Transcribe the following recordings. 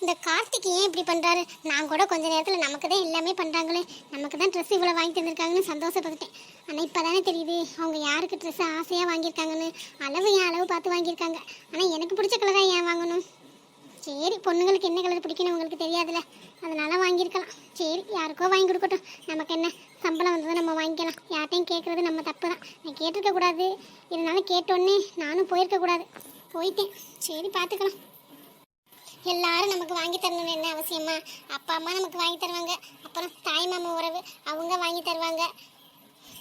இந்த கார்த்திக் ஏன் இப்படி பண்ணுறாரு? நான் கூட கொஞ்ச நேரத்தில் நமக்கு தான் எல்லாமே பண்ணுறாங்களே, நமக்கு தான் ட்ரெஸ் இவ்வளோ வாங்கி தந்திருக்காங்கன்னு சந்தோஷப்பட்டுட்டேன். ஆனால் இப்போ தானே தெரியுது அவங்க யாருக்கு ட்ரெஸ் ஆசையாக வாங்கியிருக்காங்கன்னு. அளவு ஏன் அளவு பார்த்து வாங்கியிருக்காங்க. ஆனால் எனக்கு பிடிச்ச கலராக ஏன் வாங்கணும்? சரி, பொண்ணுங்களுக்கு என்ன கலர் பிடிக்குன்னு உங்களுக்கு தெரியாதுல்ல, அதனால வாங்கியிருக்கலாம். சரி, யாருக்கோ வாங்கி கொடுக்கட்டும், நமக்கு என்ன, சம்பளம் வந்ததை நம்ம வாங்கிக்கலாம். யார்ட்டையும் கேட்குறது நம்ம தப்பு தான். நான் கேட்டிருக்கக்கூடாது, இருந்தாலும் கேட்டோன்னே நானும் போயிருக்கக்கூடாது, போயிட்டேன். சரி, பார்த்துக்கலாம். எல்லாரும் நமக்கு வாங்கி தரணும்னு என்ன அவசியமா? அப்பா அம்மா நமக்கு வாங்கி தருவாங்க, அப்புறம் தாய் மாமா உறவு அவங்க வாங்கி தருவாங்க.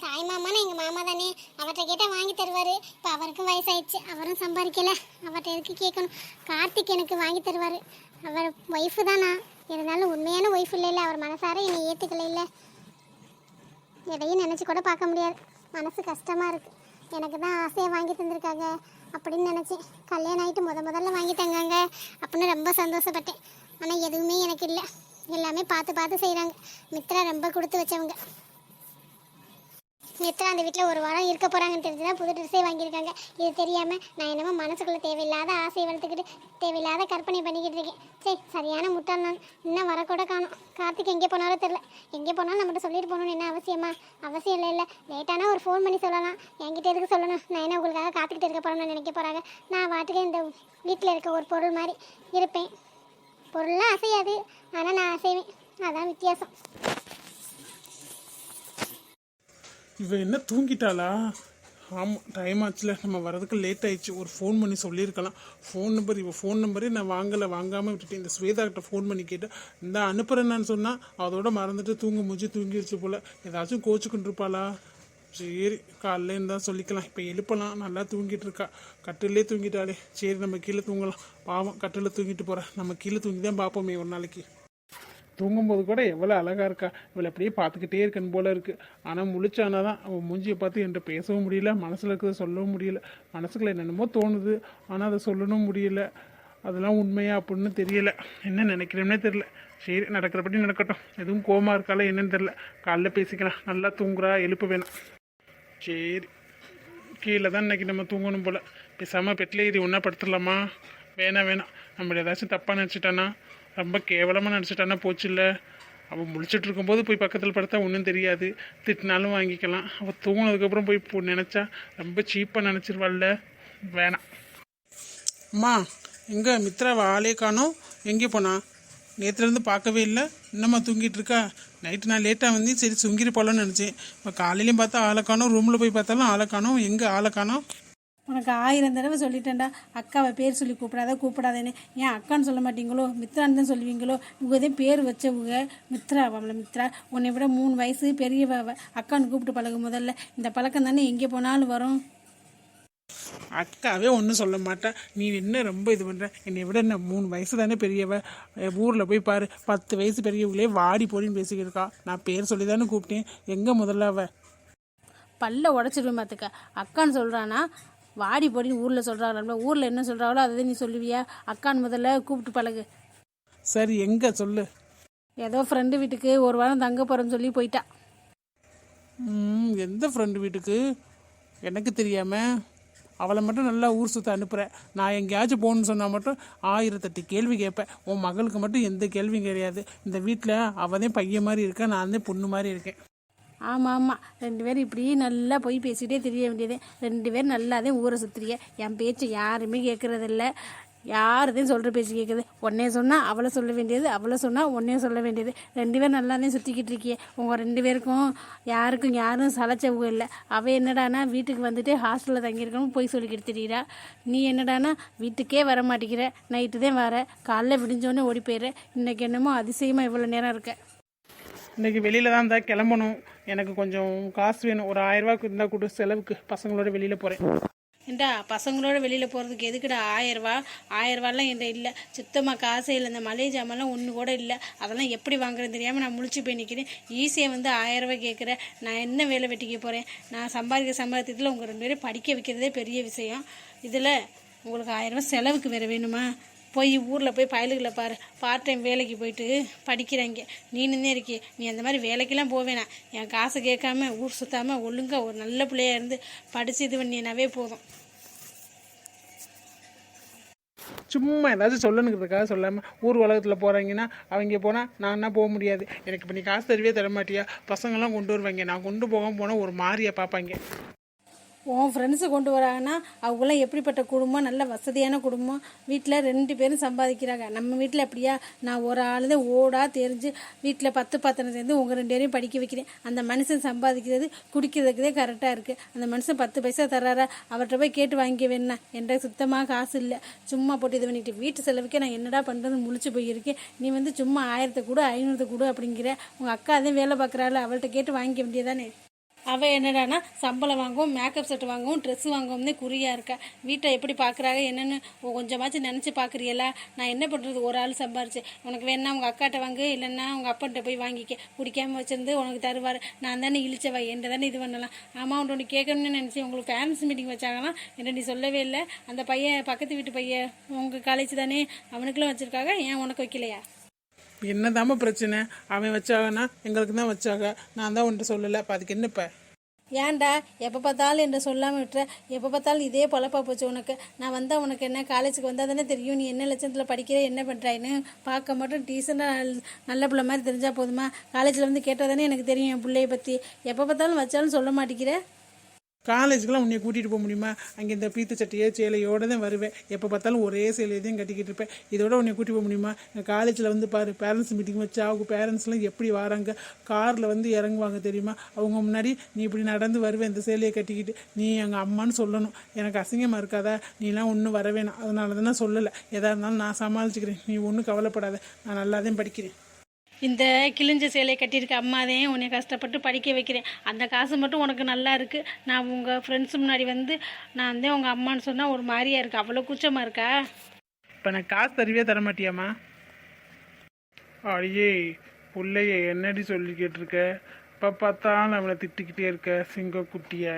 தாய் மாமானா எங்கள் மாமா தானே, அவர்கிட்ட கேட்டால் வாங்கி தருவார். இப்போ அவருக்கும் வயசாயிடுச்சு, அவரும் சம்பாதிக்கலை, அவர்கிட்ட எதுக்கு கேட்கணும்? கார்த்திக் எனக்கு வாங்கி தருவார். அவர் ஒய்ஃபு தானா, இருந்தாலும் உண்மையான ஒய்ஃப் இல்லை, அவர் மனசார என்னை ஏற்றுக்கல. இல்லை, எதையும் நினச்சி கூட பார்க்க முடியாது, மனசு கஷ்டமாக இருக்குது. எனக்கு தான் ஆசையாக வாங்கி தந்திருக்காங்க அப்படின்னு நினச்சேன். கல்யாணம் ஆகிட்டு முதல்ல வாங்கி தங்காங்க அப்படின்னு ரொம்ப சந்தோஷப்பட்டேன். ஆனால் எதுவுமே எனக்கு இல்லை, எல்லாமே பார்த்து பார்த்து செய்கிறாங்க. மித்ரா ரொம்ப கொடுத்து வச்சவங்க. மித்ரா அந்த வீட்டில் ஒரு வாரம் இருக்க போகிறாங்கன்னு தெரிஞ்சு தான் புது ட்ரெஸ்ஸே வாங்கியிருக்காங்க. இது தெரியாமல் நான் என்னமோ மனசுக்குள்ளே தேவையில்லாத ஆசையை வளர்த்துக்கிட்டு தேவையில்லாத கற்பனை பண்ணிக்கிட்டு இருக்கேன். சரி, சரியான முட்டாள் நான். இன்னும் வரக்கூட காணும். கார்த்திக் எங்கே போனாலும் தெரில. எங்கே போனாலும் நம்மகிட்ட சொல்லிட்டு போகணும்னு என்ன அவசியமா? அவசியம் இல்லை. லேட்டானா ஒரு ஃபோன் பண்ணி சொல்லலாம். என்கிட்ட எதுக்கு சொல்லணும்? நான் என்ன உங்களுக்காக காத்துக்கிட்டு இருக்க போகிறோம்னு நினைக்க போகிறாங்க? நான் வாட்டுக்கு இந்த வீட்டில் இருக்க ஒரு பொருள் மாதிரி இருப்பேன். பொருள்லாம் அசையாது, ஆனால் நான் அசைவேன். அதான் வித்தியாசம். இவ என்ன தூங்கிட்டாளா? ஆமாம், டைம் ஆச்சுல, நம்ம வரதுக்கு லேட் ஆயிடுச்சு. ஒரு ஃபோன் பண்ணி சொல்லியிருக்கலாம். இவள் ஃபோன் நம்பரே நான் வாங்காமல் விட்டுட்டேன். இந்த ஸ்வேதாக்கிட்ட ஃபோன் பண்ணி கேட்டேன், இந்த அனுப்புகிறேன்னு சொன்னால் அதோட மறந்துட்டு தூங்கிடுச்சு போல். ஏதாச்சும் கோச்சுக்கிட்டு இருப்பாளா? சரி, காலையிலேருந்து தான் சொல்லிக்கலாம். இப்போ எழுப்பலாம். நல்லா தூங்கிட்டு இருக்கா, கட்டிலே தூங்கிட்டாளே. சரி, நம்ம கீழே தூங்கலாம். பாவம், கட்டில் தூங்கிட்டு போகிறேன். நம்ம கீழே தூங்கி தான் பார்ப்போமே ஒரு நாளைக்கு. தூங்கும்போது கூட எவ்வளோ அழகாக இருக்கா. இவளை அப்படியே பார்த்துக்கிட்டே இருக்கன்னு போல இருக்குது. ஆனால் முழிச்சானா தான் அவன் மூஞ்சியை பார்த்து என்கிட்ட பேசவும் முடியல, மனசில் இருக்கிறத சொல்லவும் முடியல. மனசுக்குள்ள என்னென்னமோ தோணுது, ஆனால் அதை சொல்லணும் முடியல. அதெல்லாம் உண்மையா அப்படின்னு தெரியல. என்ன நினைக்கிறேன்னே தெரில. சரி, நடக்கிறபடி நடக்கட்டும். எதுவும் கோமா இருக்கால என்னன்னு தெரில. காலைல பேசிக்கலாம். நல்லா தூங்குறா, எழுப்ப வேணாம். சரி, கீழே தான் இன்றைக்கி நம்ம தூங்கணும் போல். பேசாமல் பெட்டில் ஏறி ஒன்றா படுத்துடலாமா? வேணாம். நம்மள ஏதாச்சும் தப்பாக நினச்சிட்டானா, ரொம்ப கேவலமாக நினச்சிட்டானா போச்சு. இல்லை, அவள் முழிச்சிட்டு இருக்கும்போது போய் பக்கத்தில் படுத்தா ஒன்றும் தெரியாது, திட்டினாலும் வாங்கிக்கலாம். அவள் தூங்கினதுக்கப்புறம் போய் நினச்சா ரொம்ப சீப்பாக நினச்சிருவாள்ல. வேணாம். அம்மா, எங்கே மித்ராவை ஆளே காணோம்? எங்கே போனா? நேற்றுலேருந்து பார்க்கவே இல்லை, இன்னமா தூங்கிட்டு இருக்கா? நைட்டு நான் லேட்டாக வந்து சரி சுங்கிரி போகலான்னு நினச்சேன். இப்போ காலையிலையும் பார்த்தா ஆளை காணோம், ரூமில் போய் பார்த்தாலும் ஆளை காணோம். எங்கே ஆளை காணோம்? உனக்கு 1000 தடவை சொல்லிட்டேன்டா, அக்காவை பேர் சொல்லி கூப்பிடாதேன்னு. ஏன் அக்கான்னு சொல்ல மாட்டீங்களோ, மித்ரான்னு தான் சொல்லுவீங்களோ? உங்கதே பேர் வச்சவங்க மித்ரா. அவளை மித்ரா, உன்னை விட 3 வயசு பெரியவ. அக்கான்னு கூப்பிட்டு பழகு முதல்ல. இந்த பழக்கம் தானே எங்கே போனாலும் வரும். அக்காவே ஒன்றும் சொல்ல மாட்டேன். நீ என்ன ரொம்ப இது பண்ணுற? என்னை விட என்ன 3 வயசு தானே பெரியவ. ஊரில் போய் பாரு, 10 வயசு பெரியவங்களே வாடி போடின்னு பேசிக்கிட்டு இருக்கா. நான் பேர் சொல்லி தானே கூப்பிட்டேன். எங்கே முதல்ல அவ? பல்ல உடச்சிடுவேன் பார்த்துக்க. அக்கான்னு சொல்கிறானா வாடி போடின்னு ஊரில் சொல்கிறாங்களா? ஊரில் என்ன சொல்கிறாங்களோ அதை நீ சொல்லுவியா? அக்கான்னு முதல்ல கூப்பிட்டு பழகு. சரி, எங்கே சொல்லு. ஏதோ ஃப்ரெண்டு வீட்டுக்கு ஒரு வாரம் தங்க போகிறேன்னு சொல்லி போயிட்டா. எந்த ஃப்ரெண்டு வீட்டுக்கு? எனக்கு தெரியாமல் அவளை மட்டும் நல்லா ஊர் சுற்ற அனுப்புகிறேன். நான் எங்கேயாச்சும் போகணுன்னு சொன்னால் மட்டும் 1008 கேள்வி கேட்பேன். உன் மகளுக்கு மட்டும் எந்த கேள்வியும் கிடையாது. இந்த வீட்டில் அவள் பையன் மாதிரி இருக்கேன், நான் தான் பொண்ணு மாதிரி இருக்கேன். ஆமாம், 2 பேரும் இப்படி நல்லா போய் பேசிகிட்டே தெரிய வேண்டியது. 2 பேரும் நல்லாதே ஊரை சுற்றுறிய. என் பேச்சு யாருமே கேட்குறதில்ல. யாருதையும் சொல்கிற பேச்சு கேட்குது. உடனே சொன்னால் அவளை சொல்ல வேண்டியது, அவளை சொன்னால் உடனே சொல்ல வேண்டியது. 2 பேரும் நல்லாதே சுற்றிக்கிட்டு இருக்கியே. உங்கள் 2 பேருக்கும் யாரும் சலைச்சவங்க இல்லை. அவள் என்னடானா வீட்டுக்கு வந்துட்டு ஹாஸ்டலில் தங்கியிருக்கணும் போய் சொல்லிக்கிட்டு தெரியுறா. நீ என்னடானா வீட்டுக்கே வர மாட்டேங்கிற, நைட்டு தான் வர, காலைல விடிஞ்சோடனே ஓடி போயிடுற. இன்றைக்கி என்னமோ அதிசயமாக இவ்வளோ நேரம் இருக்க. இன்றைக்கி வெளியில் தான் இருந்தால் கிளம்பணும். எனக்கு கொஞ்சம் காசு வேணும். ஒரு 1000 இருந்தால் கொடு, செலவுக்கு பசங்களோட வெளியில் போகிறேன். ஏண்டா, பசங்களோட வெளியில் போகிறதுக்கு எதுக்குடா 1000 ரூபாலாம் என்கிட்ட இல்லை. சுத்தமாக காசே இல்லை. இந்த மளிகை ஜாமான்லாம் ஒன்று கூட இல்லை. அதெல்லாம் எப்படி வாங்குறேன்னு தெரியாமல் நான் முழிச்சு போய் நிற்கிறேன். ஈஸியாக வந்து 1000 ரூபாய் கேட்குறேன். நான் என்ன வேலை வெட்டிக்க போகிறேன்? நான் சம்பாதிக்கிறதுல உங்கள் 2 பேரும் படிக்க வைக்கிறதே பெரிய விஷயம். இதில் உங்களுக்கு 1000 ரூபாய் செலவுக்கு வேறு வேணுமா? போய் ஊரில் போய் பயலுகளை பாரு, பார்ட் டைம் வேலைக்கு போயிட்டு படிக்கிறாங்க. நீனுந்தே இருக்கே. நீ அந்த மாதிரி வேலைக்கெல்லாம் போவேனா? என் காசை கேட்காம ஊர் சுற்றாமல் ஒழுங்காக ஒரு நல்ல பிள்ளையாக இருந்து படித்து இது பண்ணினாவே போதும். சும்மா ஏதாச்சும் சொல்லணுங்கிறதுக்காக சொல்லாமல் ஊர் உலகத்தில் போகிறாங்கன்னா அவங்க போனால் நான் போக முடியாது. எனக்கு இப்போ நீ காசு தருவே தர மாட்டியா? பசங்களாம் கொண்டு வருவாங்க, நான் கொண்டு போகாமல் போனால் ஒரு மாதிரியா பார்ப்பாங்க. உன் ஃப்ரெண்ட்ஸை கொண்டு வராங்கன்னா அவங்களாம் எப்படிப்பட்ட குடும்பம், நல்ல வசதியான குடும்பம், வீட்டில் 2 பேரும் சம்பாதிக்கிறாங்க. நம்ம வீட்டில் அப்படியா? நான் ஒரு ஆள் தான் ஓடா தெரிஞ்சு வீட்டில் 10 பாத்திரம் சேர்ந்து உங்கள் 2 பேரையும் படிக்க வைக்கிறேன். அந்த மனுஷன் சம்பாதிக்கிறது குடிக்கிறதுக்குதே கரெக்டாக இருக்குது. அந்த மனுஷன் 10 பைசா தர்றாரா? அவர்கிட்ட போய் கேட்டு வாங்கிக்க வேணா? என்கிட்ட சுத்தமாக காசு இல்லை. சும்மா போட்டு இது பண்ணிட்டு வீட்டு செலவுக்கே நான் என்னடா பண்ணுறதுன்னு முழிச்சு போயிருக்கேன். நீ வந்து சும்மா 1000 கொடு 500 கொடு அப்படிங்கிற. உங்கள் அக்கா அதே வேலை பார்க்குறாள், அவள்கிட்ட கேட்டு வாங்கிக்க வேண்டியதானே? அவள் என்னடானா சம்பளம் வாங்கவும், மேக்கப் செட் வாங்கவும், ட்ரெஸ்ஸு வாங்கவும் தான் குறியாக இருக்கா. வீட்டை எப்படி பார்க்குறாங்க என்னென்னு கொஞ்சமாச்சும் நினச்சி பார்க்குறியலா? நான் என்ன பண்ணுறது? ஒரு ஆள் சம்பாரிச்சு உனக்கு வேணா உங்கள் அக்காட்ட வாங்கு, இல்லைன்னா உங்கள் அப்பாட்ட போய் வாங்கிக்க. குடிக்காமல் வச்சிருந்து உனக்கு தருவார். நான் தானே இழிச்சவா, என்ன தானே இது பண்ணலாம். அமௌண்ட் ஒன்று கேட்கணும்னு நினச்சி உங்களுக்கு பேரண்ட்ஸ் மீட்டிங் வச்சாங்களாம், என்ன நீ சொல்லவே இல்லை. அந்த பையன் பக்கத்து வீட்டு பையன் உங்கள் காலேஜ் தானே, அவனுக்குலாம் வச்சுருக்காங்க, ஏன் உனக்கு வைக்கலையா? என்னதாம்மா பிரச்சனை? அவன் வச்சாங்கன்னா எங்களுக்கு தான் வச்சாங்க, நான் தான் உன்ட்டு சொல்லலை. இப்போ அதுக்கு என்ன? இப்போ ஏன்டா எப்போ பார்த்தாலும் என்ன சொல்லாமல் விட்டுற? எப்போ பார்த்தாலும் இதே பொழப்பா போச்சு உனக்கு. நான் வந்தால் உனக்கு என்ன, காலேஜுக்கு வந்தால் தானே தெரியும் நீ என்ன லட்சத்தில் படிக்கிற, என்ன பண்ணுறாயின்னு. பார்க்க மட்டும் டீசெண்டாக நல்ல பிள்ளை மாதிரி தெரிஞ்சால் போதுமா? காலேஜில் வந்து கேட்டால் தானே எனக்கு தெரியும் என் பிள்ளைய பற்றி. எப்போ பார்த்தாலும் வச்சாலும் சொல்ல மாட்டேங்கிற. காலேஜுக்கெலாம் உன்னை கூட்டிகிட்டு போக முடியுமா? அங்கே இந்த பீத்து சட்டையோ சேலையோடு தான் வருவேன். எப்போ பார்த்தாலும் ஒரே சேலையதையும் கட்டிக்கிட்டு இருப்பேன். இதோட உன்னை கூட்டிகிட்டு போக முடியுமா? எங்கள் காலேஜில் வந்து பாரு, பேரண்ட்ஸ் மீட்டிங் வச்சு அவங்க பேரண்ட்ஸ்லாம் எப்படி வராங்க, காரில் வந்து இறங்குவாங்க தெரியுமா? அவங்க முன்னாடி நீ இப்படி நடந்து வருவேன் இந்த சேலையை கட்டிக்கிட்டு. நீ எங்கள் அம்மான்னு சொல்லணும். எனக்கு அசிங்கமாக இருக்காதா? நீலாம் ஒன்றும் வர வேணாம். அதனால தான் நான் சொல்லலை. எதாக இருந்தாலும் நான் சமாளிச்சுக்கிறேன், நீ ஒன்றும் கவலைப்படாத. நான் நல்லா தான் படிக்கிறேன். இந்த கிழிஞ்ச சேலையை கட்டியிருக்க அம்மாதையும் உன்னை கஷ்டப்பட்டு படிக்க வைக்கிறேன். அந்த காசு மட்டும் உனக்கு நல்லா இருக்குது. நான் உங்கள் ஃப்ரெண்ட்ஸ் முன்னாடி வந்து நான் வந்து உங்கள் அம்மான்னு சொன்னால் ஒரு மாதிரியா இருக்குது. அவ்வளோ கூச்சமாக இருக்கா? இப்போ நான் காசு தருவே தர மாட்டியாம்மா? அடியே பிள்ளைய என்னடி சொல்லிக்கிட்டு இருக்க? இப்போ பார்த்தாலும் அவனை திட்டிக்கிட்டே இருக்க சிங்க குட்டியை.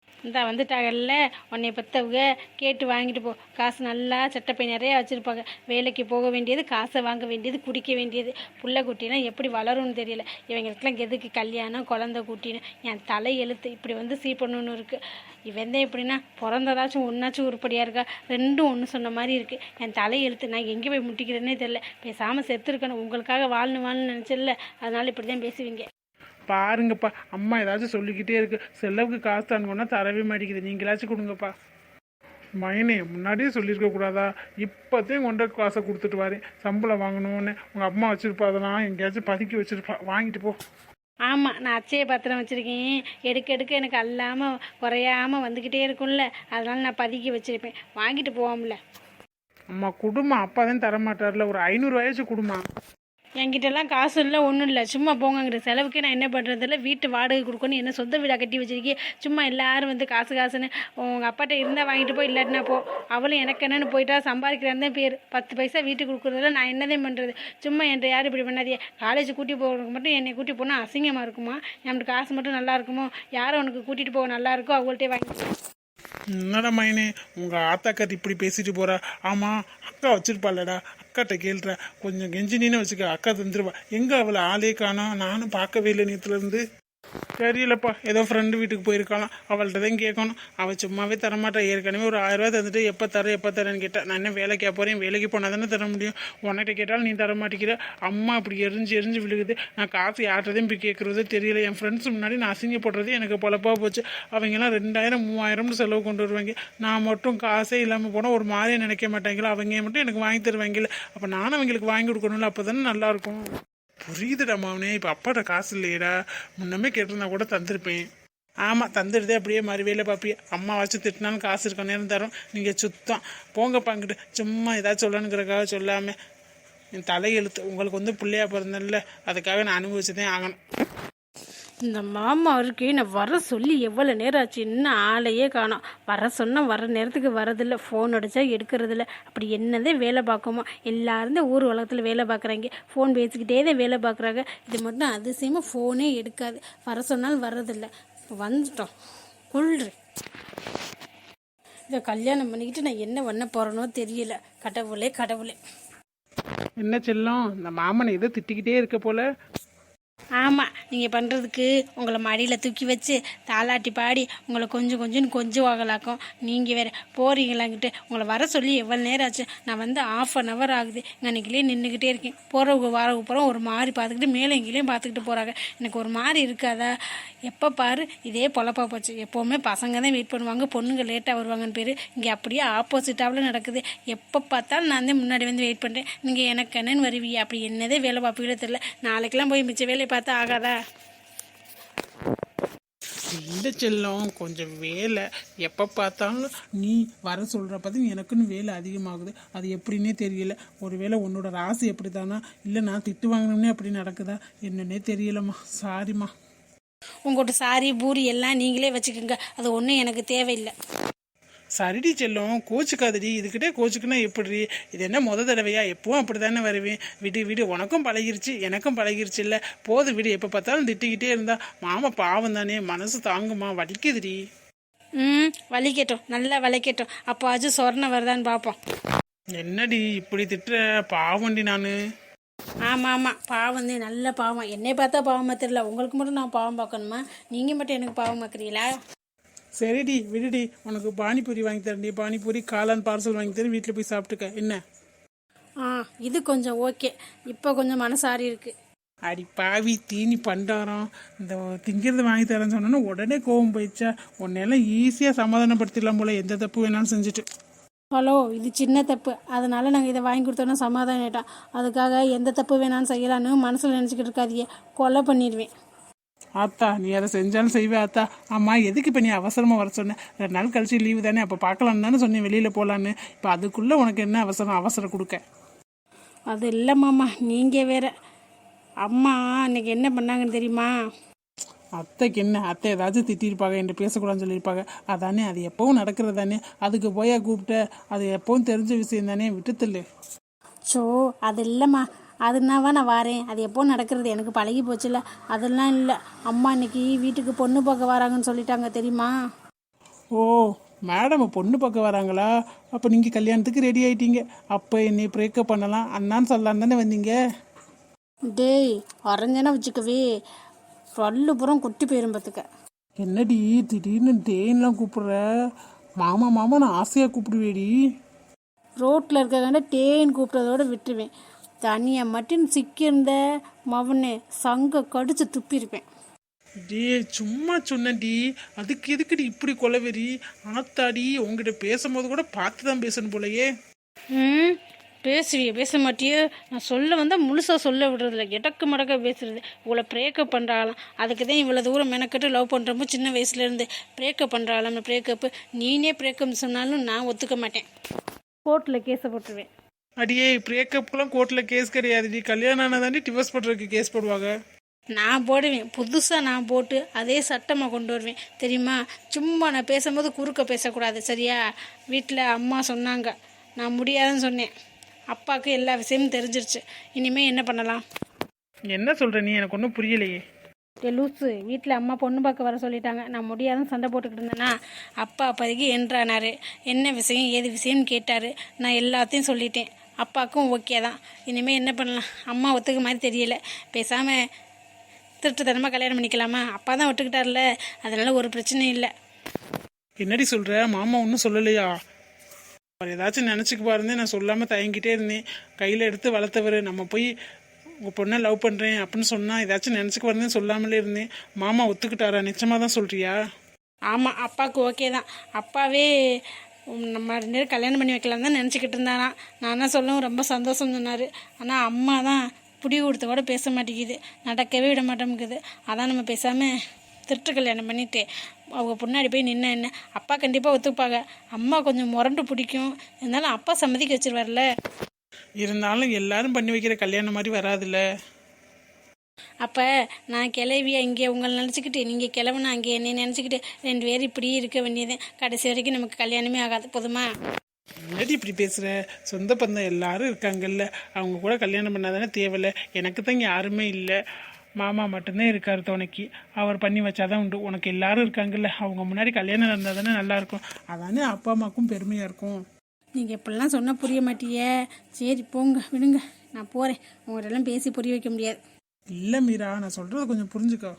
இந்த வந்துட்டாங்கல்ல உன்னை பெற்றவங்க, கேட்டு வாங்கிட்டு போ. காசு நல்லா சட்டப்பை நிறையா வச்சுருப்பாங்க. வேலைக்கு போக வேண்டியது, காசை வாங்க வேண்டியது, குடிக்க வேண்டியது. புள்ள குட்டினா எப்படி வளரும்னு தெரியல. இவங்களுக்கெல்லாம் எதுக்கு கல்யாணம், குழந்தை குட்டின்னு? என் தலை எழுத்து இப்படி வந்து பண்ணணுன்னு இருக்குது. இவன் தான் எப்படின்னா பிறந்ததாச்சும் ஒன்றாச்சும் உருப்படியாக இருக்கா, 2ம் ஒன்று சொன்ன மாதிரி இருக்குது. என் தலை எழுத்து நான் எங்கே போய் முட்டிக்கிறேன்னே தெரியல. பேசாமல் செத்துருக்கணும். உங்களுக்காக வாழணும்னு நினச்சிடல, அதனால் இப்படி தான் பேசுவீங்க. பாருங்கப்பா, அம்மா ஏதாச்சும் சொல்லிக்கிட்டே இருக்கு. செலவுக்கு காசு தானுங்கன்னா தரவே மாட்டேங்குது. நீங்களாச்சும் கொடுங்கப்பா. மைனே முன்னாடியே சொல்லியிருக்க கூடாதா? இப்போத்தையும் கொண்ட காசை கொடுத்துட்டு வரேன். சம்பளம் வாங்கணும்னு உங்கள் அம்மா வச்சுருப்பா, அதெல்லாம் எங்கேயாச்சும் பதுக்கி வச்சுருப்பா. வாங்கிட்டு போ. ஆமாம், நான் அச்சய பாத்திரம் வச்சுருக்கேன். எடுக்க எனக்கு அல்லாமல் குறையாமல் வந்துக்கிட்டே இருக்கும்ல, அதனால் நான் பதுக்கி வச்சுருப்பேன். வாங்கிட்டு போவோம்ல. அம்மா குடுமா, அப்பா தான் தரமாட்டார்ல. ஒரு 500 ரூபாயாச்சும் கொடுமா. என்கிட்டலாம் காசு இல்லை, ஒன்றும் இல்லை. சும்மா போங்கங்கிற செலவுக்கு நான் என்ன பண்ணுறதில்ல. வீட்டு வாடகை கொடுக்கணும். என்ன சொந்த வீடாக கட்டி வச்சிருக்கேன். சும்மா எல்லாரும் வந்து காசுன்னு உங்கள் அப்பாட்ட இருந்தால் வாங்கிட்டு போ, இல்லாட்டினா போ. அவளும் எனக்கு என்னென்னு போயிட்டா, சம்பாதிக்கிறான் தான் பேர். 10 பைசா வீட்டுக்கு கொடுக்குறதில்ல. நான் என்னதான் பண்ணுறது? சும்மா என்கிட்ட யாரும் இப்படி பண்ணாதே. காலேஜ் கூட்டி போகிறதுக்கு மட்டும் என்னை கூட்டி போனால் அசிங்கமாக இருக்குமா? நம்மளுக்கு காசு மட்டும் நல்லா இருக்குமோ? யாரும் உனக்கு கூட்டிகிட்டு போக நல்லா இருக்கோ அவங்கள்ட்டே வாங்கி. என்னடா மைனே உங்கள் ஆத்தாக்காட்டு இப்படி பேசிட்டு போகிறா? ஆமாம், அக்கா வச்சிருப்பாளடா, அக்காட்ட கேள்ற. கொஞ்சம் கெஞ்சினின்னு வச்சுக்க, அக்கா தந்துருவா. எங்கே அவளை ஆளே காணோம், நானும் பார்க்கவே இல்லை நேற்றுலேருந்து. தெரியலப்பா, ஏதோ ஃப்ரெண்டு வீட்டுக்கு போயிருக்கலாம். அவள்கிட்ட தான் கேட்கணும். அவள் சும்மாவே தரமாட்டா. ஏற்கனவே ஒரு 1000 ரூபா தந்துட்டு எப்போ தரேன்னு கேட்டேன். நான் என்ன வேலைக்கு போகிறேன், வேலைக்கு போனால் தானே தர முடியும். உன்கிட்ட கேட்டாலும் நீ தர மாட்டேங்கிற. அம்மா அப்படி எரிஞ்சு விழுகுது. நான் காசு யார்கிட்டதையும் போய் கேட்குறதே தெரியல. என் ஃப்ரெண்ட்ஸ் முன்னாடி நான் அசிங்கப்படுறது எனக்கு பொழப்பாக போச்சு. அவங்கெல்லாம் 2000 3000 செலவு கொண்டு வருவாங்க. நான் மட்டும் காசே இல்லாமல் போனால் ஒரு மாதிரியே நினைக்க மாட்டாங்களா? அவங்க மட்டும் எனக்கு வாங்கி தருவாங்கல்ல. அப்போ நானும் அவங்களுக்கு வாங்கி கொடுக்கணும்ல, அப்போ தானே நல்லாயிருக்கும். புரியுதுடா மாவனே. இப்போ அப்பாட்ட காசு இல்லையடா. முன்னமே கேட்டிருந்தா கூட தந்திருப்பேன். ஆமாம், தந்துடுதே அப்படியே மாதிரி வேலை பார்ப்பிய. அம்மா வச்சு திட்டினாலும் காசு இருக்க நேரம் தரோம். நீங்கள் சுத்தம் போங்கப்பாங்கிட்டு. சும்மா ஏதாச்சும் சொல்லணுங்கிறக்காக சொல்லாமல் என் தலையெழுத்து. உங்களுக்கு வந்து பிள்ளையா பிறந்தேன்ல, அதுக்காக நான் அனுபவிச்சுதான் ஆகணும். இந்த மாமா இருக்கு, நான் வர சொல்லி எவ்வளோ நேரம் ஆச்சு, இன்னும் ஆளையே காணோம். வர சொன்னால் வர நேரத்துக்கு வரதில்லை, ஃபோன் அடித்தா எடுக்கிறதில்ல. அப்படி என்னதான் வேலை பார்க்கமோ? எல்லாரும் ஊர் உலகத்தில் வேலை பார்க்குறாங்க, ஃபோன் பேசிக்கிட்டே தான் வேலை பார்க்குறாங்க. இது மட்டும் அதிசயமாக ஃபோனே எடுக்காது. வர சொன்னாலும் வர்றதில்லை. வந்துட்டோம் கொள்றேன். இதை கல்யாணம் பண்ணிக்கிட்டு நான் என்ன பண்ண போகிறேனோ தெரியல. கடவுளே கடவுளே. என்ன செல்லம், இந்த மாமனை எதோ திட்டிக்கிட்டே இருக்க போல. ஆமாம், நீங்கள் பண்ணுறதுக்கு உங்களை மடியில் தூக்கி வச்சு தாலாட்டி பாடி உங்களை கொஞ்சம் கொஞ்சம் ஆகலாக்கும். நீங்கள் வேறு போகிறீங்களாங்கிட்டு உங்களை வர சொல்லி எவ்வளோ நேரம் ஆச்சு. நான் வந்து 1/2 ஆகுது. இங்கே அன்றைக்கிலே நின்றுக்கிட்டே இருக்கேன். போகிறவங்க வரவங்க போகிறோம் ஒரு மாதிரி பார்த்துக்கிட்டு மேலே எங்கேயும் பார்த்துக்கிட்டு போகிறாங்க. எனக்கு ஒரு மாதிரி இருக்காதா? எப்போ பாரு இதே பொழப்பா போச்சு. எப்போவுமே பசங்க தான் வெயிட் பண்ணுவாங்க, பொண்ணுங்க லேட்டாக வருவாங்கன்னு பேர். இங்கே அப்படியே ஆப்போசிட்டாவில் நடக்குது. எப்போ பார்த்தாலும் நான் தான் முன்னாடி வந்து வெயிட் பண்ணுறேன். நீங்கள் எனக்கு என்னன்னு வருவீங்க? அப்படி என்னதே வேலை பார்ப்பீங்களோ தெரியல. நாளைக்கெல்லாம் போய் மிச்ச வேலையை பார்த்தா ஆகாதா? இல்லை செல்லம், கொஞ்சம் வேலை. எப்போ பார்த்தாலும் நீ வர சொல்கிற பார்த்து எனக்குன்னு வேலை அதிகமாகுது. அது எப்படின்னே தெரியல. ஒருவேளை உன்னோட ராசி எப்படி தானா, இல்லை நான் திட்டு வாங்கினோம்னே அப்படி நடக்குதா என்னன்னே தெரியலம்மா. சாரிம்மா. உங்கள்கிட்ட சாரி பூரி எல்லாம் நீங்களே வச்சுக்கோங்க. அது ஒன்றும் எனக்கு தேவையில்லை. சரிடி செல்லம், கோச்சுக்காதடி. இதுக்கிட்டே கோச்சுக்குன்னா எப்படி? இது என்ன தடவையா? எப்பவும் அப்படி தானே வருவேன். விடு உனக்கும் பழகிருச்சு எனக்கும் பழகிருச்சு. இல்லை போது விடு. எப்போ பார்த்தாலும் திட்டிக்கிட்டே இருந்தா மாமா பாவம் தானே, மனசு தாங்குமா? வலிக்குதுடி. வலிக்கட்டும், நல்லா வலிக்கட்டும். அப்போ ஆச்சு சொர்ணம் வருதான்னு பார்ப்போம். என்னடி இப்படி திட்டுற? பாவண்டி நான். ஆமாம் பாவம் தான், நல்ல பாவம். என்னை பார்த்தா பாவமாக தெரியல. உங்களுக்கு மட்டும் நான் பாவம் பார்க்கணுமா? நீங்கள் மட்டும் எனக்கு பாவம் பார்க்குறீங்களா? சரிடி விடுடி. உனக்கு பானிபூரி வாங்கி தரேன்டி. பானிபூரி காளான் பார்சல் வாங்கி தரேன். வீட்டில் போய் சாப்பிட்டுக்க என்ன? இது கொஞ்சம் ஓகே. இப்போ கொஞ்சம் மனசாரி இருக்கு. அடி பாவி தீனி பண்டாரம். இந்த திங்கிறது வாங்கி தரேன்னு சொன்னோன்னா உடனே கோவம் போயிடுச்சா? உன்னெல்லாம் ஈஸியாக சமாதானப்படுத்திடலாம் போல, எந்த தப்பு வேணாலும் செஞ்சுட்டு. ஹலோ, இது சின்ன தப்பு. அதனால நாங்கள் இதை வாங்கி கொடுத்தோன்னா சமாதானம் ஆகிட்டோம். அதுக்காக எந்த தப்பு வேணான்னு செய்யலான்னு மனசில் நினச்சிக்கிட்டு இருக்காதியே, கொலை பண்ணிடுவேன். ஆத்தா நீ அதை செஞ்சாலும் செய்வேன் ஆத்தா. ஆமா எதுக்கு இப்போ நீ அவசரமாக வர சொன்ன? 2 நாள் கழிச்சு லீவு தானே, அப்போ பார்க்கலான்னு தானே சொன்னேன் வெளியில் போகலான்னு. இப்போ அதுக்குள்ளே உனக்கு என்ன அவசரம் கொடுக்க? அது இல்லை மாமா, நீங்கள் வேற. அம்மா அன்னைக்கு என்ன பண்ணாங்கன்னு தெரியுமா? அத்தைக்கு என்ன? அத்தை ஏதாச்சும் திட்டிருப்பாங்க, என்று பேசக்கூடாதுன்னு சொல்லியிருப்பாங்க. அதானே, அது எப்பவும் நடக்கிறது தானே. அதுக்கு போயா கூப்பிட்ட? அது எப்பவும் தெரிஞ்ச விஷயம் தானே, விட்டுத்தல்லு. ஸோ அது இல்லைம்மா, அதுனாவா நான் வாரேன். அது எப்போ நடக்கிறது, எனக்கு பழகி போச்சுல. அதெல்லாம் இல்லை. அம்மா இன்னைக்கு வீட்டுக்கு பொண்ணு பார்க்க வராங்கன்னு சொல்லிட்டாங்க தெரியுமா? ஓ மேடம் பொண்ணு பார்க்க வராங்களா? அப்போ நீங்கள் கல்யாணத்துக்கு ரெடி ஆகிட்டீங்க. அப்போ என்னை பிரேக்கப் பண்ணலாம் அண்ணான்னு சொல்லலான்னு தானே வந்தீங்க? டேய் அரைஞ்சனா வச்சுக்கவே பல்லு புறம் கொட்டி போயிரும் பார்த்துக்க. என்னடி திடீர்னு டேன்லாம் கூப்பிடுற? மாமா நான் ஆசையாக கூப்பிடுவேடி. ரோட்டில் இருக்காங்க டேன்னு கூப்பிட்றதோட விட்டுருவேன். தனியாக மட்டும் சிக்கியிருந்த மவனே சங்க கடிச்சு துப்பியிருப்பேன். டே சும்மா சொன்னடி, அதுக்கு எதுக்குடி இப்படி கொலவெறி? ஆத்தாடி உங்ககிட்ட பேசும்போது கூட பார்த்து தான் பேசணும் போலையே. பேசுவிய பேச மாட்டியோ? நான் சொல்ல வந்தால் முழுசாக சொல்ல விடுறதில்ல, எடக்கு மடக்க பேசுறது. இவ்வளோ பிரேக்கப் பண்ணுறாளாம். அதுக்கு தான் இவ்வளோ தூரம் மெனக்கட்டு லவ் பண்ணுறப்போ சின்ன வயசுலேருந்து பிரேக்கப் பண்ணுறாளாம். பிரேக்கப்பு நீனே பிரேக்கப் சொன்னாலும் நான் ஒத்துக்க மாட்டேன். கோர்ட்டில் கேஸை போட்டுருவேன். அடியே பிரேக்கப்புக்கெல்லாம் கோர்ட்டில் கேஸ் கிடையாதுடி. கல்யாணம் ஆனதாண்டி டிவோர்ஸ் பண்ணுறதுக்கு கேஸ் போடுவாங்க. நான் போடுவேன், புதுசாக நான் போட்டு அதே சட்டமாக கொண்டு வருவேன் தெரியுமா? சும்மா நான் பேசும்போது குறுக்க பேசக்கூடாது சரியா? வீட்டில் அம்மா சொன்னாங்க, நான் முடியாதுன்னு சொன்னேன். அப்பாவுக்கு எல்லா விஷயமும் தெரிஞ்சிருச்சு. இனிமேல் என்ன பண்ணலாம்? என்ன சொல்கிற நீ? எனக்கு ஒன்றும் புரியலையே. லூஸு, வீட்டில் அம்மா பொண்ணு பார்க்க வர சொல்லிட்டாங்க. நான் முடியாதுன்னு சண்டை போட்டுக்கிட்டு இருந்தேன்னா அப்பா அப்போதைக்கு என்றானார். என்ன விஷயம் ஏது விஷயம்னு கேட்டார். நான் எல்லாத்தையும் சொல்லிட்டேன். அப்பாவுக்கும் ஓகே தான். இனிமேல் என்ன பண்ணலாம்? அம்மா ஒத்துக்க மாதிரி தெரியல. பேசாமல் திருட்டுத்தனமாக கல்யாணம் பண்ணிக்கலாமா? அப்பா தான் ஒத்துக்கிட்டார்ல, அதனால் ஒரு பிரச்சனையும் இல்லை. என்னடி சொல்கிற? மாமா ஒன்றும் சொல்லலையா? அவர் ஏதாச்சும் நினச்சிக்கு பாருந்தேன். நான் சொல்லாமல் தயங்கிட்டே இருந்தேன். கையில் எடுத்து வளர்த்தவர். நம்ம போய் உங்கள் பொண்ணை லவ் பண்ணுறேன் அப்படின்னு சொன்னால் ஏதாச்சும் நினச்சிக்கு பாருந்தேன், சொல்லாமலே இருந்தேன். மாமா ஒத்துக்கிட்டாரா? நிச்சயமாக தான் சொல்கிறியா? ஆமாம், அப்பாவுக்கு ஓகே தான். அப்பாவே நம்ம 2 பேரும் கல்யாணம் பண்ணி வைக்கலாம் தான் நினச்சிக்கிட்டு இருந்தாராம். நான் தான் சொல்லவும் ரொம்ப சந்தோஷம் சொன்னார். ஆனால் அம்மா தான் புடி கொடுத்த கூட பேச மாட்டேங்குது, நடக்கவே விட மாட்டேங்குது. அதான் நம்ம பேசாமல் திருட்டு கல்யாணம் பண்ணிட்டு அவங்க முன்னாடி போய் நின்ன என்ன? அப்பா கண்டிப்பாக ஒத்துப்பாங்க. அம்மா கொஞ்சம் முரண்டு பிடிக்கும், இருந்தாலும் அப்பா சம்மதிக்க வச்சிருவார்ல. இருந்தாலும் எல்லாரும் பண்ணி வைக்கிற கல்யாணம் மாதிரி வராதுல்ல. அப்போ நான் கிளவியா இங்கே உங்களை நினச்சிக்கிட்டு, நீங்கள் கிளவுனா அங்கே என்னை நினச்சிக்கிட்டு 2 பேரும் இப்படி இருக்க வேண்டியது. கடைசி வரைக்கும் நமக்கு கல்யாணமே ஆகாது. போதுமா? என்னடி இப்படி பேசுகிற? சொந்த பந்தம் எல்லாரும் இருக்காங்கல்ல, அவங்க கூட கல்யாணம் பண்ணாதானே தேவையில்ல. எனக்கு தான் யாருமே இல்லை. மாமா மட்டும்தான் இருக்கார் துணைக்கு. அவர் பண்ணி வச்சாதான் உண்டு. உனக்கு எல்லாரும் இருக்காங்கல்ல, அவங்க முன்னாடி கல்யாணம் இருந்தால் தானே நல்லாயிருக்கும். அதானே அப்பா அம்மாவுக்கும் பெருமையாக இருக்கும். நீங்கள் இப்படிலாம் சொன்னால் புரிய மாட்டியே. சரி போங்க விடுங்க, நான் போகிறேன். உங்கள்கிட்டலாம் பேசி புரிய வைக்க முடியாது. இல்லை மீரா, நான் சொல்கிறத கொஞ்சம் புரிஞ்சுக்கோ.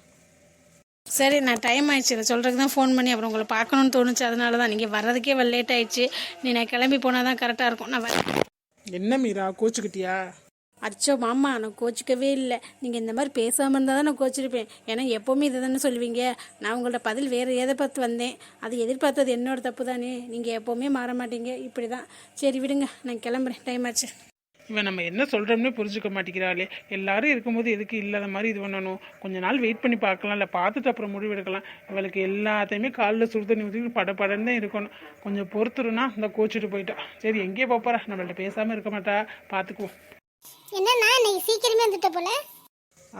சரி, நான் டைம் ஆயிடுச்சு, இதை சொல்கிறதுக்கு தான் ஃபோன் பண்ணி அப்புறம் உங்களை பார்க்கணுன்னு தோணுச்சு. அதனால தான் நீங்கள் வர்றதுக்கே லேட் ஆயிடுச்சு. நான் கிளம்பி போனால் தான் கரெக்டாக இருக்கும். நான் வரேன். என்ன மீரா, கோச்சுக்கிட்டியா? அச்சோ மாமா, நான் கோச்சிக்கவே இல்லை. நீங்கள் இந்த மாதிரி பேசாமல் இருந்தால் தான் நான் கோச்சிருப்பேன். ஏன்னா எப்போவுமே இதை தானே சொல்லுவீங்க. நான் உங்கள்ட்ட பதில் வேறு எதை பார்த்து வந்தேன். அது எதிர்பார்த்தது என்னோட தப்பு தானே. நீங்கள் எப்போவுமே மாற மாட்டீங்க. இப்படி தான். சரி விடுங்க, நான் கிளம்புறேன், டைம் ஆச்சு. இவன் நம்ம என்ன சொல்கிறோம்னு புரிஞ்சுக்க மாட்டேங்கிறாளே. எல்லாரும் இருக்கும்போது எதுக்கு இல்லாத மாதிரி இது பண்ணணும்? கொஞ்ச நாள் வெயிட் பண்ணி பார்க்கலாம், இல்லை பார்த்துட்டு அப்புறம் முடிவு எடுக்கலாம். இவளுக்கு எல்லாத்தையுமே காலில் சுடுதண்ணி ஊற்றி படப்படன்னு தான் இருக்கணும். கொஞ்சம் பொறுத்துருன்னா இந்த கோச்சிட்டு போயிட்டா. சரி, எங்கேயே போகிறா, நம்மள்ட்ட பேசாமல் இருக்க மாட்டா, பார்த்துக்குவோம். என்னன்னா இன்னைக்கு சீக்கிரமே வந்துட்ட போல.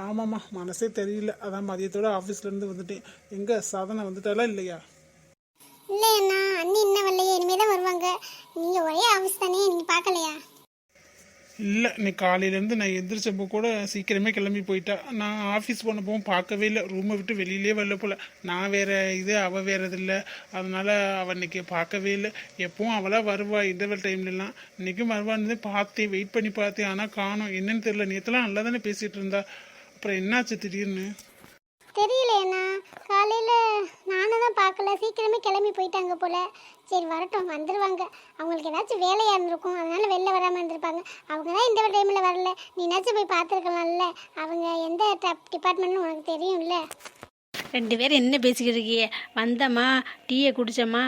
ஆமாம்மா, மனசே தெரியல. அதான் மதியத்தோட ஆஃபீஸ்லேருந்து வந்துட்டேன். எங்கே சாதனை வந்துட்டாலா இல்லையா? இல்லையண்ணா, அண்ணி இன்னும் வரலையே, இனிமே தான் வருவாங்க. நீங்கள் ஒரே ஆஃபீஸ் தானே, நீங்கள் பார்க்கலையா? இல்லை, இன்னைக்கு காலையிலேருந்து நான் எந்திரிச்சப்போ கூட சீக்கிரமே கிளம்பி போயிட்டா. நான் ஆஃபீஸ் போனப்போ பார்க்கவே இல்லை. ரூமை விட்டு வெளியிலே வரல போல். நான் வேறு இது, அவள் வேறு இது இல்லை. அதனால் அவள் இன்னைக்கு பார்க்கவே இல்லை. எப்பவும் அவளாக வருவா இன்டர்வல் டைம்லலாம். இன்றைக்கும் வருவான்னு பார்த்தேன், வெயிட் பண்ணி பார்த்தேன். ஆனால் காணோம். என்னன்னு தெரியல. நேற்றுலாம் நல்லா தானே பேசிகிட்டு இருந்தா. அப்புறம் என்னாச்சு திடீர்னு? தெரியலையண்ணா, காலையில் நானும் தான் பார்க்கல. சீக்கிரமே கிளம்பி போயிட்டாங்க போல. சரி வரட்டும், வந்துடுவாங்க. அவங்களுக்கு ஏதாச்சும் வேலையாக இருந்திருக்கும், அதனால வெளில வராமல் இருந்திருப்பாங்க. அவங்க தான் இந்த டைமில் வரல. நீனாச்சும் போய் பார்த்துருக்கலாம்ல. அவங்க எந்த டிபார்ட்மெண்ட்னு உனக்கு தெரியும்ல. ரெண்டு பேரும் என்ன பேசிக்கிட்டு இருக்கீங்க? வந்தம்மா, டீயை குடித்தம்மா,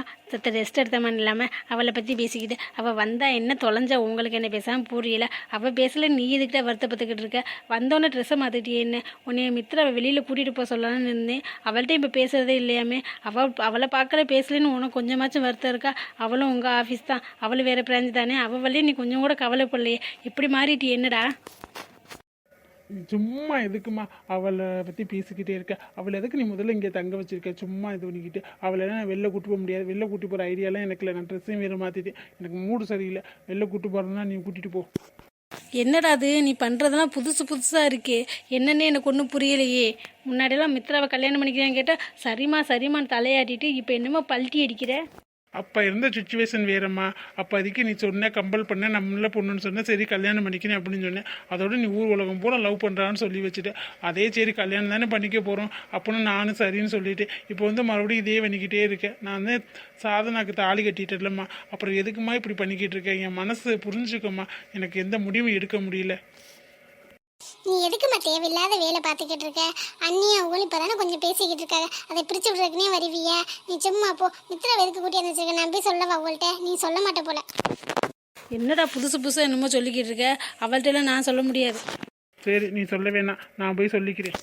ரெஸ்ட் எடுத்தம்மான்னு இல்லாமல் அவளை பற்றி பேசிக்கிட்டு. அவள் வந்தா என்ன தொலைஞ்சா, உங்களுக்கு என்ன பேசாமல் புரியல. அவள் பேசல, நீ எதுக்கிட்ட வருத்தப்பட்டுக்கிட்டு இருக்க? வந்தோன்னே ட்ரெஸ்ஸை மாற்றிட்டியே என்ன? உன்னை மித்திர அவள் வெளியில் கூட்டிகிட்டு போக சொல்லலான்னு இருந்தேன். அவள்கிட்ட இப்போ பேசுகிறதே இல்லையாமே. அவளை பார்க்கல, பேசலன்னு உனக்கு கொஞ்சமாச்சும் வருத்தம் இருக்கா? அவளும் உங்கள் ஆஃபீஸ் தான், அவளும் வேறு பிராஞ்சு தானே. அவள் வழியே நீ கொஞ்சம் கூட கவலைப்படலையே. இப்படி மாறிட்டி என்னடா? சும்மா எதுக்குமா அவளை பற்றி பேசிக்கிட்டே இருக்க? அவளை எதுக்கு நீ முதல்ல இங்கே தங்க வச்சிருக்க? சும்மா இது பண்ணிக்கிட்டு அவளை நான் வெளில கூட்டு போக முடியாது. வெளில கூட்டி போகிற ஐடியாலாம் எனக்கு இல்லை. நான் ட்ரெஸ்ஸையும் வேறு மாற்றிட்டேன். எனக்கு மூடு சரியில்லை. வெளில கூட்டு போகிறதுனா நீ கூட்டிகிட்டு போ. என்னடா அது நீ பண்ணுறதெல்லாம் புதுசு புதுசாக இருக்கே. என்னன்னே எனக்கு ஒன்றும் புரியலையே. முன்னாடியெல்லாம் மித்ராவை கல்யாணம் பண்ணிக்கிறேன்னு கேட்டால் சரிம்மா சரிம்மான்னு தலையாட்டிட்டு இப்போ என்னமோ பல்ட்டி அடிக்கிற. அப்போ இருந்த சுச்சுவேஷன் வேறம்மா. அப்போ அதுக்கு நீ சொன்ன, கம்பல் பண்ண, நம்மள பொண்ணுன்னு சொன்ன, சரி கல்யாணம் பண்ணிக்கிறேன் அப்படின்னு சொன்னேன். அதோட நீ ஊர் உலகம் பூரா லவ் பண்ணுறான்னு சொல்லி வச்சுட்டு, அதே சரி கல்யாணம் தானே பண்ணிக்க போகிறோம் அப்படின்னு நானும் சரின்னு சொல்லிட்டு இப்போ வந்து மறுபடியும் இதே பண்ணிக்கிட்டே இருக்கேன். நான் வந்து சாதனாக்கு தாலி கட்டிட்டேன்லம்மா. அப்புறம் எதுக்குமா இப்படி பண்ணிக்கிட்டு இருக்கேன்? என் மனசு புரிஞ்சுக்கம்மா. எனக்கு எந்த முடிவும் எடுக்க முடியல. நீ எதுக்குமா தேவையில்லாத வேலை பார்த்துக்கிட்டு இருக்க? அண்ணியும் அவங்களும் இப்போ தானே கொஞ்சம் பேசிக்கிட்டு இருக்காங்க. அதை பிரித்து விட்றதுக்குனே வருவியா? நீ சும்மா போ. மித்ரா எதுக்கு கூட்டி வச்சிருக்க? நான் போய் சொல்லவா அவங்கள்ட்ட? நீ சொல்ல மாட்ட போல. என்னடா புதுசு புதுசாக என்னமோ சொல்லிக்கிட்டு இருக்க? அவள்கிட்டலாம் நான் சொல்ல முடியாது. சரி, நீ சொல்ல வேணாம், நான் போய் சொல்லிக்கிறேன்.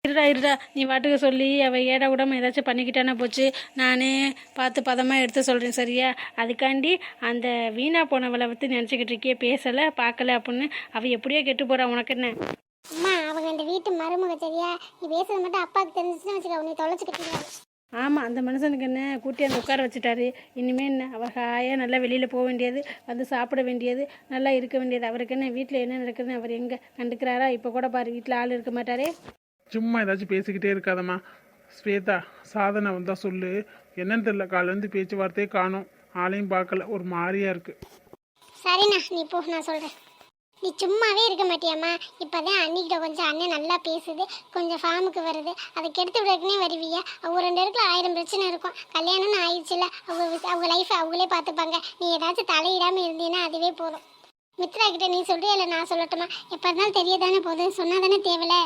இருடா நீ வாட்டுக்கு சொல்லி அவள் ஏடா கூடாமல் ஏதாச்சும் பண்ணிக்கிட்டானா போச்சு. நானே பார்த்து பதமாக எடுத்து சொல்கிறேன், சரியா? அதுக்காண்டி அந்த வீணா போனவளை பற்றி நினச்சிக்கிட்டு இருக்கே, பேசலை பார்க்கல அப்படின்னு. அவள் எப்படியோ கெட்டு போகிறா, உனக்கு என்ன? அம்மா, அவங்க இந்த வீட்டு மருமக, சரியா? நீ பேசுறது மட்டும் அப்பாவுக்கு தெரிஞ்சிச்சுன்னு வச்சுக்க, உன்னை தொலைச்சிக்கிட்டு. ஆமாம், அந்த மனுஷனுக்கு என்ன கூட்டி அந்த உட்கார வச்சுட்டாரு. இனிமேல் என்ன, அவள் ஹாயாக நல்லா வெளியில் போக வேண்டியது, வந்து சாப்பிட வேண்டியது, நல்லா இருக்க வேண்டியது. அவருக்கு என்ன வீட்டில் என்ன நடக்குதுன்னு அவர் எங்கே கண்டுக்கிறாரா? இப்போ கூட பாரு, வீட்டில் ஆள் இருக்க மாட்டாரே. சும்மா ஏதாச்சும் பேசிக்கிட்டே இருக்காதம்மா. ஸ்வேதா, சாதனை வந்தா சொல்லு. என்னன்னு தெரியல, காலேருந்து பேச்சுவார்த்தையே காணும். ஆளையும் பார்க்கல, ஒரு மாதிரியா இருக்கு. சரிண்ணா, நீ போ, நான் சொல்கிறேன். நீ சும்மாவே இருக்க மாட்டியாம்மா? இப்போதான் அன்னிக்கிட்ட கொஞ்சம் அண்ணன் நல்லா பேசுது, கொஞ்சம் ஃபார்முக்கு வருது. அதை கெடுத்து விடக்குனே வருவியா? அவங்க 2 பேருக்குள்ள 1000 பிரச்சனை இருக்கும். கல்யாணம்னு ஆயிடுச்சுல, அவங்க லைஃப்பை அவங்களே பார்த்துப்பாங்க. நீ ஏதாச்சும் தலையிடாமல் இருந்தீன்னா அதுவே போதும். மித்ரா கிட்ட நீ சொல்றியா இல்லை நான் சொல்லட்டுமா? எப்போ இருந்தாலும் தெரியதானே போதும், சொன்னால் தானே தேவலை.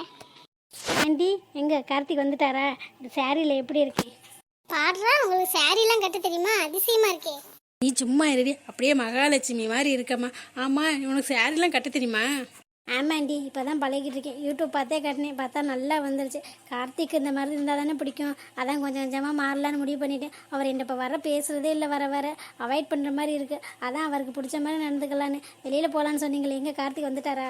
ஆண்டி, எங்கே கார்த்திக் வந்துட்டாரா? இந்த சாரியில் எப்படி இருக்கு? பாடுறா, உங்களுக்கு சாரீலாம் கட்ட தெரியுமா? அதிசயமாக இருக்கே. நீ சும்மா இருடி, அப்படியே மகாலட்சுமி மாதிரி இருக்கம்மா. ஆமாம், உனக்கு சாரிலாம் கட்ட தெரியுமா? ஆமாண்டி, இப்போ தான் பழகிட்டு இருக்கேன். யூடியூப் பார்த்தே கட்டினேன், பார்த்தா நல்லா வந்துருச்சு. கார்த்திக் இந்த மாதிரி இருந்தால் தானே பிடிக்கும். அதான் கொஞ்சம் கொஞ்சமாக மாறலான்னு முடிவு பண்ணிட்டேன். அவர் என்ன இப்போ வர பேசுகிறதே இல்லை, வர அவாய்ட் பண்ணுற மாதிரி இருக்குது. அதான் அவருக்கு பிடிச்ச மாதிரி நடந்துக்கலான்னு. வெளியில் போகலான்னு சொன்னீங்களே, எங்கே கார்த்திக் வந்துட்டாரா?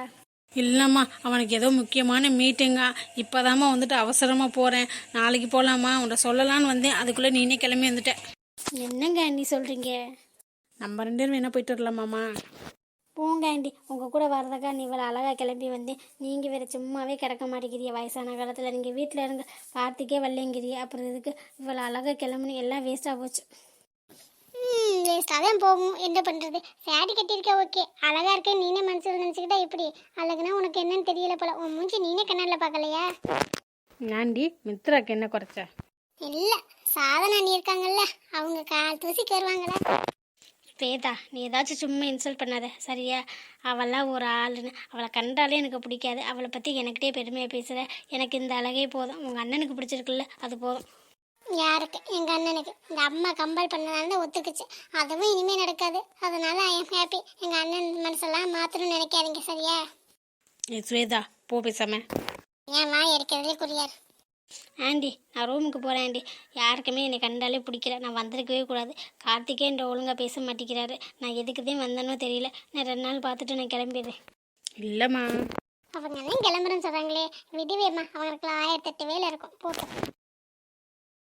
இல்லைம்மா, அவனுக்கு ஏதோ முக்கியமான மீட்டிங்கா. இப்போதாம்மா வந்துட்டு அவசரமாக போகிறேன். நாளைக்கு போகலாமா உன்ட்ட சொல்லலான்னு வந்தேன், அதுக்குள்ளே நீனே கிளம்பி வந்துட்டேன். என்னங்க ஆண்டி சொல்கிறீங்க? நம்ம 2 பேரும் வேணா போயிட்டு வரலாமாம்மா? போங்க ஆண்டி, உங்கள் கூட வரதுக்கா நீ இவ்வளோ அழகாக கிளம்பி வந்தேன். நீங்கள் வேறு சும்மாவே கிடக்க மாட்டேங்கிறிய வயசான காலத்தில். நீங்கள் வீட்டில் இருங்க, கார்த்திக்கே வரலைங்கிறிய. அப்புறம் இதுக்கு இவ்வளோ அழகாக கிளம்புன்னு எல்லாம் வேஸ்ட்டாக போச்சு. வேஸ்ட்டாக தான் போகும், என்ன பண்ணுறது. சாரி கட்டியிருக்க ஓகே, அழகா இருக்க, நீனே மனசில் நினச்சிக்கிட்டா எப்படி? அழகுனா உனக்கு என்னன்னு தெரியல போல, உன் மூஞ்சி நீனே கண்ணாடில் பார்க்கலையா? நான்டி மித்ராக்கு என்ன குறைச்ச? இல்லை, சாதனை நீ இருக்காங்கல்ல, அவங்க கால் தூசிக்கு வருவாங்களா? ஸ்வேதா, நீ ஏதாச்சும் சும்மா இன்சல்ட் பண்ணாத சரியா? அவளாம் ஒரு ஆளுன்னு, அவளை கண்டாலே எனக்கு பிடிக்காது. அவளை பற்றி எனக்கிட்டே பெருமையாக பேசுகிற. எனக்கு இந்த அழகே போதும். உங்கள் அண்ணனுக்கு பிடிச்சிருக்குல்ல, அது போதும். யாருக்கு? எங்கள் அண்ணனுக்கு. இந்த அம்மா கம்பல் பண்ணனால தான் ஒத்துக்குச்சு. அதுவும் இனிமேல் நடக்காது. அதனால ஐ எம் ஹாப்பி. எங்கள் அண்ணன் மனசெல்லாம் மாற்றணும்னு நினைக்காதீங்க சரியா? ஏ ஸ்வேதா, போ பேசாம. ஏன் வாய் அடிக்கிறதே குறியார். ஆண்டி, நான் ரூமுக்கு போகிறேன் ஆண்டி. யாருக்குமே என்னை கண்டாலே பிடிக்கல. நான் வந்திருக்கவே கூடாது. கார்த்திகே என்ற ஒழுங்காக பேச மாட்டேங்கிறாரு. நான் எதுக்குதான் வந்தேனோ தெரியல. நான் 2 நாள் பார்த்துட்டு நான் கிளம்பிடுறேன். இல்லைம்மா, அவங்க அண்ணன் கிளம்புறேன்னு சொல்கிறாங்களே, விடுவேம்மா. அவங்களுக்கு 1008 வேலை இருக்கும், போட்டோம்.